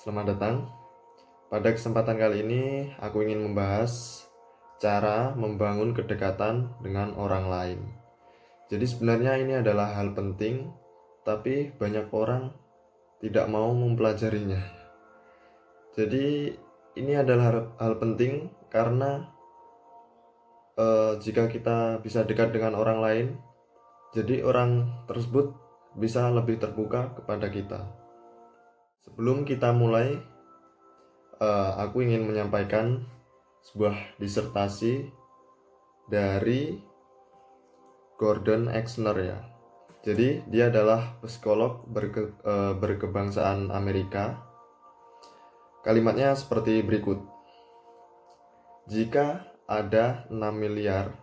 Selamat datang. Pada kesempatan kali ini, aku ingin membahas cara membangun kedekatan dengan orang lain. Jadi sebenarnya ini adalah hal penting, tapi banyak orang tidak mau mempelajarinya. Jadi ini adalah hal penting karena jika kita bisa dekat dengan orang lain, jadi orang tersebut bisa lebih terbuka kepada kita. Sebelum kita mulai, aku ingin menyampaikan sebuah disertasi dari Gordon Exner ya. Jadi dia adalah psikolog berkebangsaan Amerika. Kalimatnya seperti berikut. Jika ada 6 miliar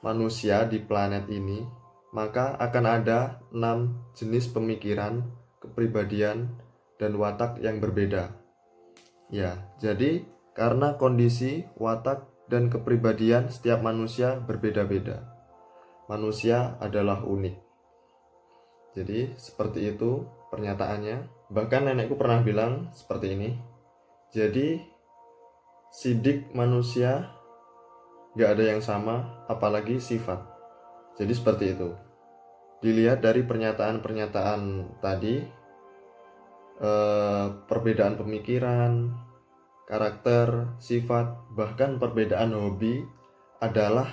manusia di planet ini, maka akan ada 6 jenis pemikiran, kepribadian, dan watak yang berbeda. Ya, jadi karena kondisi, watak, dan kepribadian setiap manusia berbeda-beda. Manusia adalah unik. Jadi seperti itu pernyataannya. Bahkan nenekku pernah bilang seperti ini. Jadi sidik manusia gak ada yang sama, apalagi sifat. Jadi seperti itu. Dilihat dari pernyataan-pernyataan tadi, perbedaan pemikiran, karakter, sifat, bahkan perbedaan hobi adalah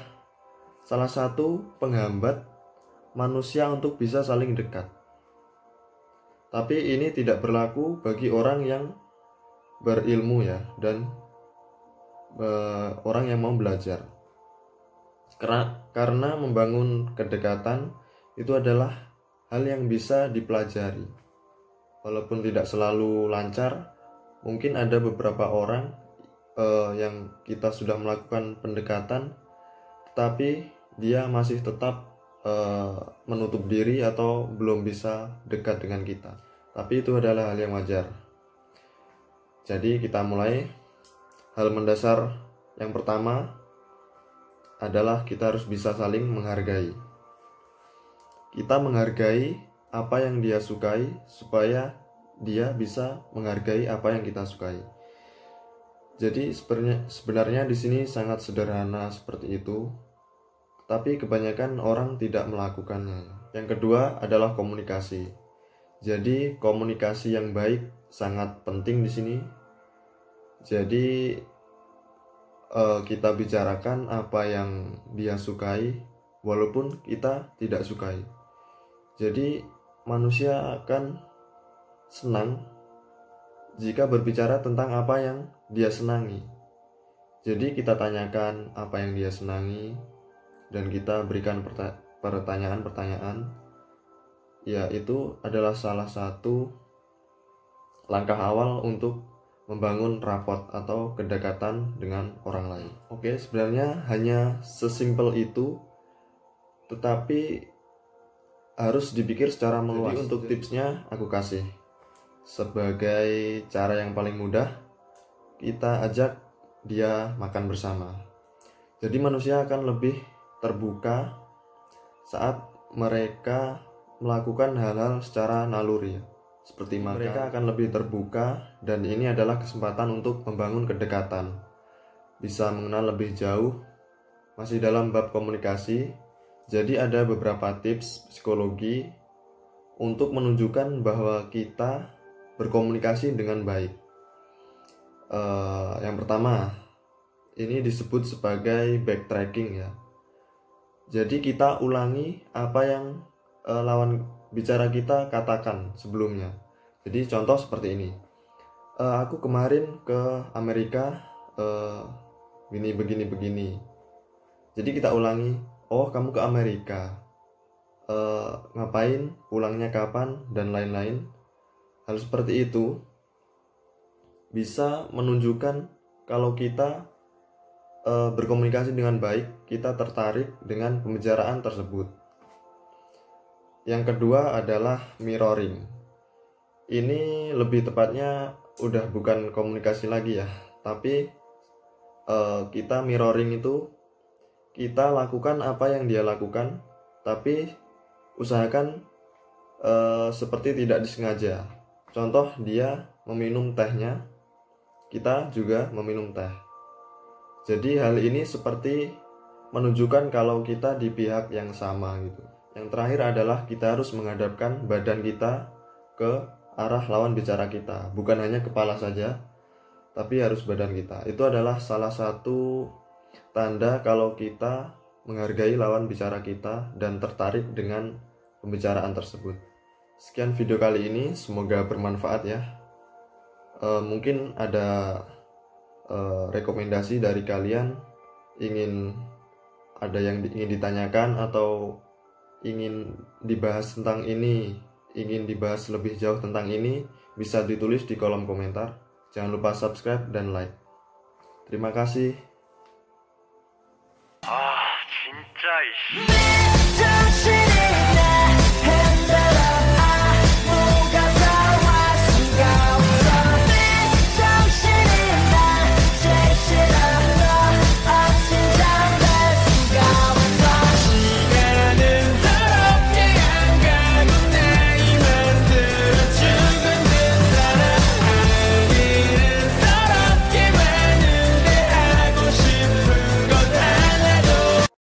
salah satu penghambat manusia untuk bisa saling dekat. Tapi ini tidak berlaku bagi orang yang berilmu ya, dan orang yang mau belajar. Karena membangun kedekatan itu adalah hal yang bisa dipelajari. Walaupun tidak selalu lancar, mungkin ada beberapa orang yang kita sudah melakukan pendekatan, tetapi dia masih tetap menutup diri atau belum bisa dekat dengan kita. Tapi itu adalah hal yang wajar. Jadi kita mulai. Hal mendasar yang pertama adalah kita harus bisa saling menghargai. Kita menghargai apa yang dia sukai supaya dia bisa menghargai apa yang kita sukai. Jadi sebenarnya di sini sangat sederhana seperti itu, tapi kebanyakan orang tidak melakukannya. Yang kedua adalah komunikasi. Jadi komunikasi yang baik sangat penting di sini. Jadi kita bicarakan apa yang dia sukai walaupun kita tidak sukai. Jadi manusia akan senang jika berbicara tentang apa yang dia senangi. Jadi kita tanyakan apa yang dia senangi dan kita berikan pertanyaan-pertanyaan. Ya, itu adalah salah satu langkah awal untuk membangun rapport atau kedekatan dengan orang lain. Oke, sebenarnya hanya sesimpel itu, tetapi harus dipikir secara meluas. Jadi untuk tipsnya aku kasih sebagai cara yang paling mudah, kita ajak dia makan bersama. Jadi manusia akan lebih terbuka saat mereka melakukan hal-hal secara naluri, seperti makan. Mereka akan lebih terbuka, dan ini adalah kesempatan untuk membangun kedekatan, bisa mengenal lebih jauh. Masih dalam bab komunikasi, jadi ada beberapa tips psikologi untuk menunjukkan bahwa kita berkomunikasi dengan baik. Yang pertama, ini disebut sebagai backtracking ya. Jadi kita ulangi apa yang lawan bicara kita katakan sebelumnya. Jadi contoh seperti ini. Aku kemarin ke Amerika begini. Jadi kita ulangi. Oh, kamu ke Amerika. Ngapain? Pulangnya kapan? Dan lain-lain. Hal seperti itu bisa menunjukkan kalau kita berkomunikasi dengan baik, kita tertarik dengan pembicaraan tersebut. Yang kedua adalah mirroring. Ini lebih tepatnya udah bukan komunikasi lagi ya, tapi kita mirroring itu kita lakukan apa yang dia lakukan, tapi usahakan seperti tidak disengaja. Contoh, dia meminum tehnya, kita juga meminum teh. Jadi hal ini seperti menunjukkan kalau kita di pihak yang sama gitu. Yang terakhir adalah kita harus menghadapkan badan kita ke arah lawan bicara kita, bukan hanya kepala saja, tapi harus badan kita. Itu adalah salah satu tanda kalau kita menghargai lawan bicara kita dan tertarik dengan pembicaraan tersebut. Sekian video kali ini, semoga bermanfaat ya. Mungkin ada rekomendasi dari kalian, ada yang ingin ditanyakan atau ingin dibahas tentang ini, ingin dibahas lebih jauh tentang ini, bisa ditulis di kolom komentar. Jangan lupa subscribe dan like. Terima kasih.